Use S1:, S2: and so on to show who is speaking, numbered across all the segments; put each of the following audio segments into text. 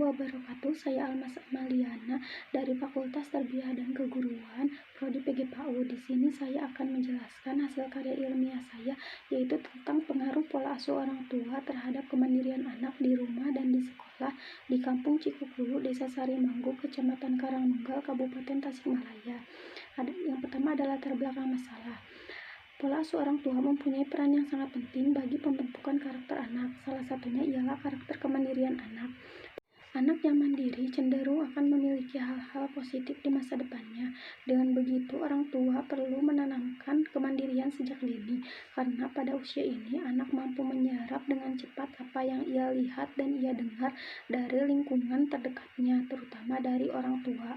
S1: wabarakatuh. Saya Almas Amaliana dari Fakultas Tarbiyah dan Keguruan, Prodi PGPAU. Di sini saya akan menjelaskan hasil karya ilmiah saya, yaitu tentang pengaruh pola asuh orang tua terhadap kemandirian anak di rumah dan di sekolah di Kampung Cikukulu, Desa Sarimanggu, Kecamatan Karangnunggal, Kabupaten Tasikmalaya. Yang pertama adalah latar belakang masalah. Pola asuh orang tua mempunyai peran yang sangat penting bagi pembentukan karakter anak. Salah satunya ialah karakter kemandirian anak. Anak yang mandiri cenderung akan memiliki hal-hal positif di masa depannya. Dengan begitu, orang tua perlu menanamkan kemandirian sejak dini, karena pada usia ini anak mampu menyerap dengan cepat apa yang ia lihat dan ia dengar dari lingkungan terdekatnya, terutama dari orang tua.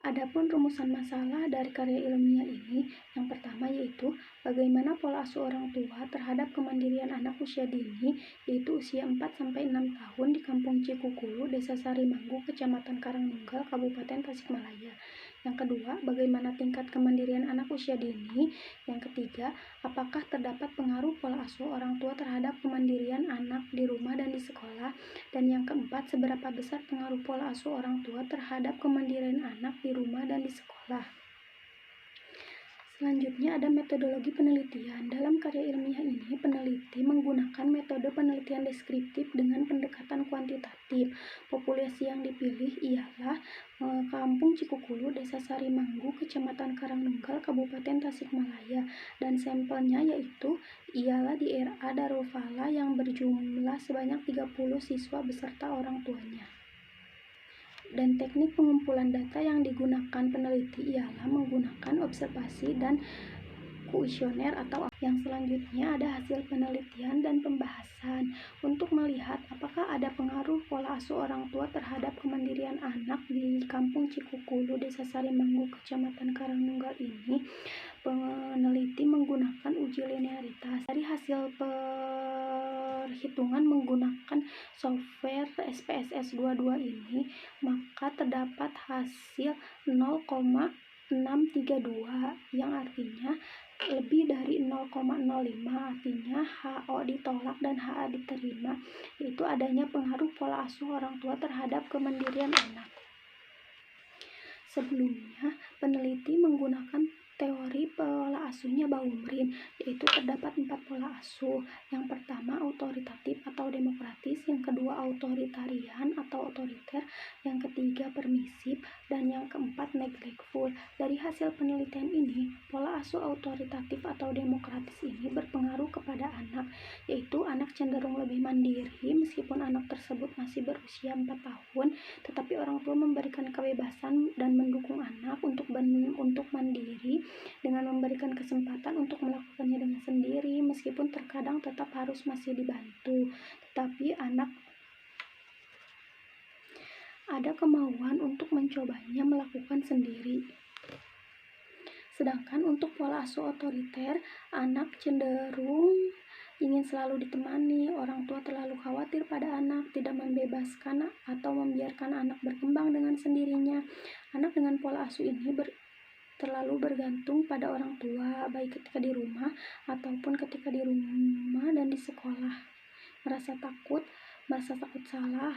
S1: Adapun rumusan masalah dari karya ilmiah ini, yang pertama yaitu bagaimana pola asuh orang tua terhadap kemandirian anak usia dini, yaitu usia 4-6 tahun di Kampung Cikukulu, Desa Sarimanggu, Kecamatan Karangnunggal, Kabupaten Tasikmalaya. Yang kedua, bagaimana tingkat kemandirian anak usia dini. Yang ketiga, apakah terdapat pengaruh pola asuh orang tua terhadap kemandirian anak di rumah dan di sekolah. Dan yang keempat, seberapa besar pengaruh pola asuh orang tua terhadap kemandirian anak di rumah dan di sekolah. Selanjutnya ada metodologi penelitian. Dalam karya ilmiah ini, peneliti menggunakan metode penelitian deskriptif dengan pendekatan kuantitatif. Populasi yang dipilih ialah Kampung Cikukulu, Desa Sarimanggu, Kecamatan Karangnunggal, Kabupaten Tasikmalaya, dan sampelnya ialah di RA Darul Falah yang berjumlah sebanyak 30 siswa beserta orang tuanya. Dan teknik pengumpulan data yang digunakan peneliti ialah menggunakan observasi dan kuesioner atau yang selanjutnya ada hasil penelitian dan pembahasan untuk melihat apakah ada pengaruh pola asuh orang tua terhadap kemandirian anak di Kampung Cikukulu, Desa Sarimanggu, Kecamatan Karangnunggal ini. Peneliti menggunakan uji linearitas. Dari hasil perhitungan menggunakan software SPSS 22 ini, maka terdapat hasil 0,632 yang artinya lebih dari 0,05, artinya HO ditolak dan HA diterima, yaitu adanya pengaruh pola asuh orang tua terhadap kemandirian anak. Sebelumnya, peneliti menggunakan teori pola asuhnya Baumrin, yaitu terdapat 4 pola asuh. Yang pertama autoritatif atau demokratis, yang kedua authoritarian atau otoriter, yang ketiga permisif, dan yang keempat neglectful. Dari hasil penelitian ini, pola asuh autoritatif atau demokratis ini berpengaruh kepada anak, yaitu anak cenderung lebih mandiri meskipun anak tersebut masih berusia 4 tahun, tetapi orang tua memberikan kebebasan dan mendukung anak untuk mandiri dengan memberikan kesempatan untuk melakukannya dengan sendiri, meskipun terkadang tetap harus masih dibantu, tetapi anak ada kemauan untuk mencobanya melakukan sendiri. Sedangkan untuk pola asuh otoriter, anak cenderung ingin selalu ditemani, orang tua terlalu khawatir pada anak, tidak membebaskan atau membiarkan anak berkembang dengan sendirinya. Anak dengan pola asuh ini terlalu bergantung pada orang tua, baik ketika di rumah ataupun ketika di rumah dan di sekolah. Merasa takut salah.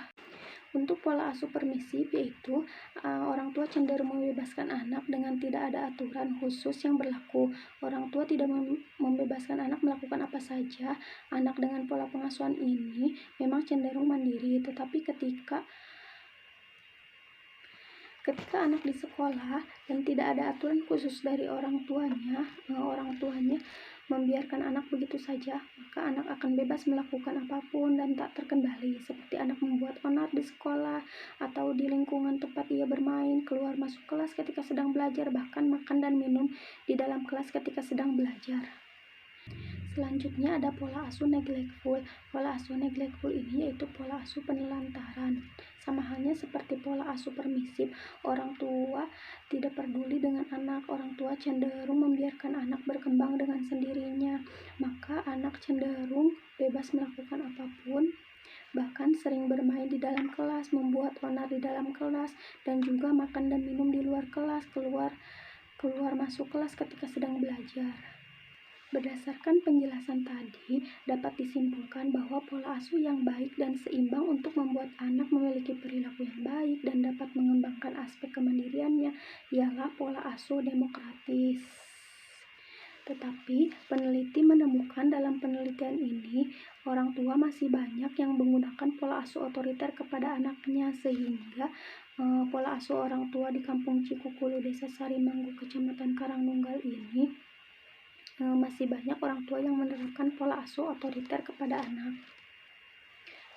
S1: Untuk pola asuh permisif, yaitu orang tua cenderung membebaskan anak dengan tidak ada aturan khusus yang berlaku. Orang tua tidak membebaskan anak melakukan apa saja. Anak dengan pola pengasuhan ini memang cenderung mandiri, tetapi ketika anak di sekolah dan tidak ada aturan khusus dari orang tuanya membiarkan anak begitu saja, maka anak akan bebas melakukan apapun dan tak terkendali, seperti anak membuat onar di sekolah atau di lingkungan tempat ia bermain, keluar masuk kelas ketika sedang belajar, bahkan makan dan minum di dalam kelas ketika sedang belajar. Selanjutnya ada pola asuh neglectful. Pola asuh neglectful ini yaitu pola asuh penelantaran. Sama halnya seperti pola asuh permisif, orang tua tidak peduli dengan anak, orang tua cenderung membiarkan anak berkembang dengan sendirinya, maka anak cenderung bebas melakukan apapun, bahkan sering bermain di dalam kelas, membuat onar di dalam kelas, dan juga makan dan minum di luar kelas, keluar masuk kelas ketika sedang belajar. Berdasarkan penjelasan tadi, dapat disimpulkan bahwa pola asuh yang baik dan seimbang untuk membuat anak memiliki perilaku yang baik dan dapat mengembangkan aspek kemandiriannya ialah pola asuh demokratis. Tetapi peneliti menemukan dalam penelitian ini, orang tua masih banyak yang menggunakan pola asuh otoriter kepada anaknya sehingga pola asuh orang tua di Kampung Cikukulu, Desa Sarimanggu, Kecamatan Karangnunggal ini masih banyak orang tua yang menerapkan pola asuh otoriter kepada anak.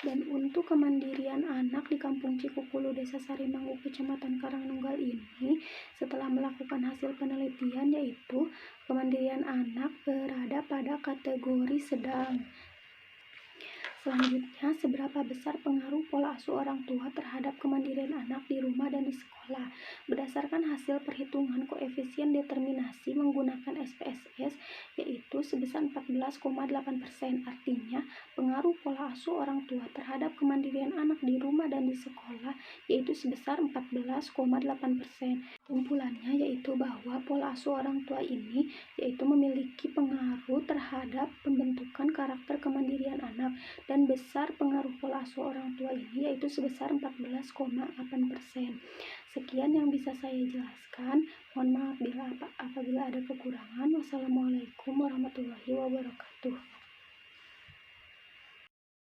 S1: Dan untuk kemandirian anak di Kampung Cikukulu, Desa Sarimanggu, Kecamatan Karangnunggal ini, setelah melakukan hasil penelitian yaitu kemandirian anak berada pada kategori sedang. Selanjutnya, seberapa besar pengaruh pola asuh orang tua terhadap kemandirian anak di rumah dan di sekolah? Berdasarkan hasil perhitungan koefisien determinasi menggunakan SPSS, yaitu sebesar 14,8%. Artinya, pengaruh pola asuh orang tua terhadap kemandirian anak di rumah dan di sekolah yaitu sebesar 14,8%. Kumpulannya yaitu bahwa pola asuh orang tua ini yaitu memiliki pengaruh terhadap pembentukan karakter kemandirian anak, dan besar pengaruh pola asuh orang tua ini yaitu sebesar 14,8%. Sekian yang bisa saya jelaskan. Mohon maaf apabila ada kekurangan. Wassalamualaikum warahmatullahi wabarakatuh.